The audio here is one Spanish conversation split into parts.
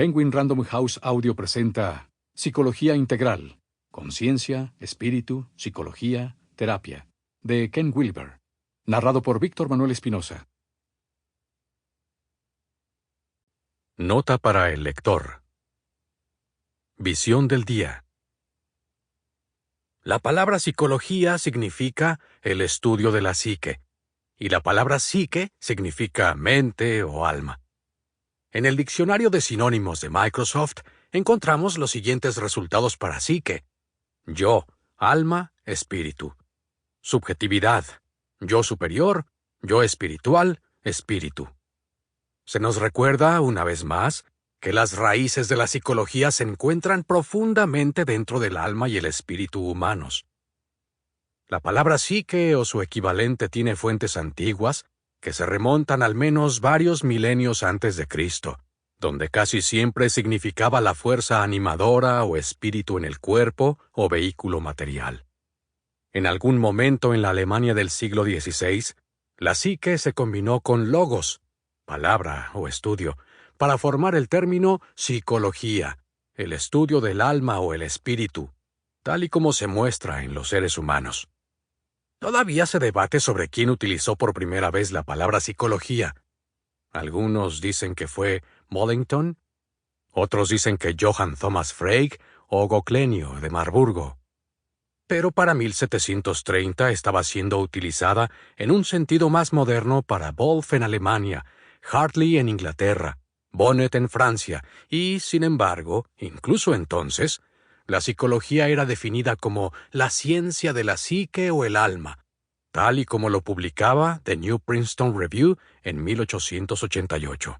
Penguin Random House Audio presenta Psicología Integral, Conciencia, Espíritu, Psicología, Terapia, de Ken Wilber, narrado por Víctor Manuel Espinosa. Nota para el lector. Visión del día. La palabra psicología significa el estudio de la psique, y la palabra psique significa mente o alma. En el diccionario de sinónimos de Microsoft encontramos los siguientes resultados para psique: yo, alma, espíritu. Subjetividad, yo superior, yo espiritual, espíritu. Se nos recuerda, una vez más, que las raíces de la psicología se encuentran profundamente dentro del alma y el espíritu humanos. La palabra psique o su equivalente tiene fuentes antiguas que se remontan al menos varios milenios antes de Cristo, donde casi siempre significaba la fuerza animadora o espíritu en el cuerpo o vehículo material. En algún momento en la Alemania del siglo XVI, la psique se combinó con logos, palabra o estudio, para formar el término psicología, el estudio del alma o el espíritu, tal y como se muestra en los seres humanos. Todavía se debate sobre quién utilizó por primera vez la palabra psicología. Algunos dicen que fue Mollington, otros dicen que Johann Thomas Frege o Goclenio de Marburgo. Pero para 1730 estaba siendo utilizada en un sentido más moderno para Wolff en Alemania, Hartley en Inglaterra, Bonnet en Francia, y, sin embargo, incluso entonces, la psicología era definida como la ciencia de la psique o el alma, tal y como lo publicaba The New Princeton Review en 1888.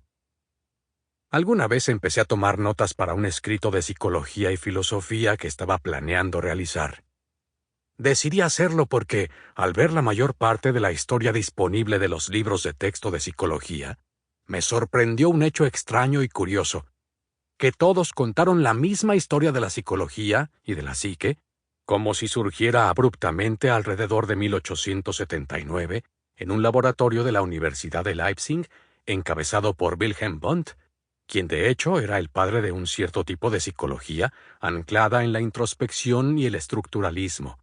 Alguna vez empecé a tomar notas para un escrito de psicología y filosofía que estaba planeando realizar. Decidí hacerlo porque, al ver la mayor parte de la historia disponible de los libros de texto de psicología, me sorprendió un hecho extraño y curioso: que todos contaron la misma historia de la psicología y de la psique, como si surgiera abruptamente alrededor de 1879 en un laboratorio de la Universidad de Leipzig, encabezado por Wilhelm Wundt, quien de hecho era el padre de un cierto tipo de psicología anclada en la introspección y el estructuralismo.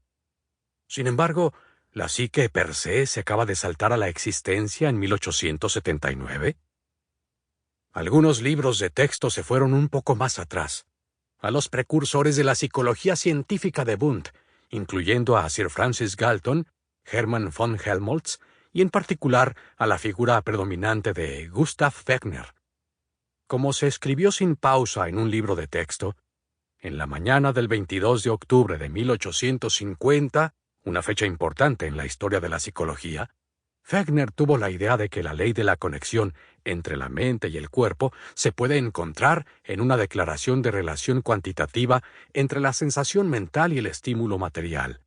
Sin embargo, ¿la psique per se acaba de saltar a la existencia en 1879? Algunos libros de texto se fueron un poco más atrás, a los precursores de la psicología científica de Wundt, incluyendo a Sir Francis Galton, Hermann von Helmholtz y en particular a la figura predominante de Gustav Fechner. Como se escribió sin pausa en un libro de texto, en la mañana del 22 de octubre de 1850, una fecha importante en la historia de la psicología, Fechner tuvo la idea de que la ley de la conexión entre la mente y el cuerpo se puede encontrar en una declaración de relación cuantitativa entre la sensación mental y el estímulo material.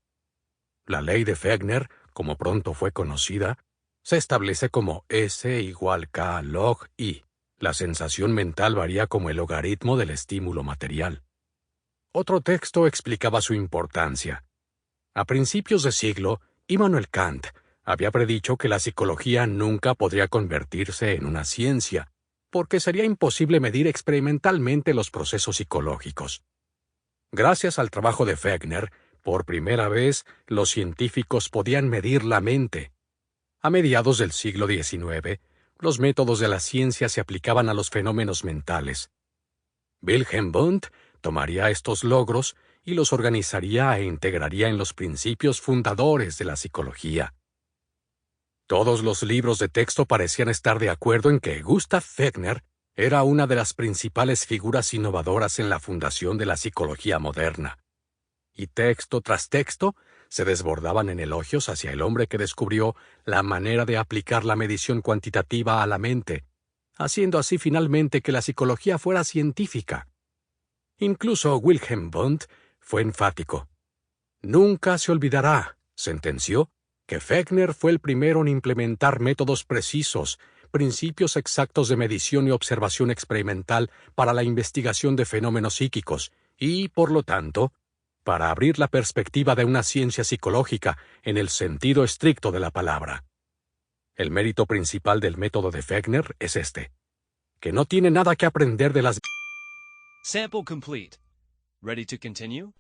La ley de Fechner, como pronto fue conocida, se establece como S igual K log I. La sensación mental varía como el logaritmo del estímulo material. Otro texto explicaba su importancia. A principios de siglo, Immanuel Kant había predicho que la psicología nunca podría convertirse en una ciencia, porque sería imposible medir experimentalmente los procesos psicológicos. Gracias al trabajo de Fechner, por primera vez los científicos podían medir la mente. A mediados del siglo XIX, los métodos de la ciencia se aplicaban a los fenómenos mentales. Wilhelm Wundt tomaría estos logros y los organizaría e integraría en los principios fundadores de la psicología. Todos los libros de texto parecían estar de acuerdo en que Gustav Fechner era una de las principales figuras innovadoras en la fundación de la psicología moderna. Y texto tras texto se desbordaban en elogios hacia el hombre que descubrió la manera de aplicar la medición cuantitativa a la mente, haciendo así finalmente que la psicología fuera científica. Incluso Wilhelm Wundt fue enfático. Nunca se olvidará, sentenció, que Fechner fue el primero en implementar métodos precisos, principios exactos de medición y observación experimental para la investigación de fenómenos psíquicos y, por lo tanto, para abrir la perspectiva de una ciencia psicológica en el sentido estricto de la palabra. El mérito principal del método de Fechner es este: que no tiene nada que aprender de las Sample complete. Ready to continue?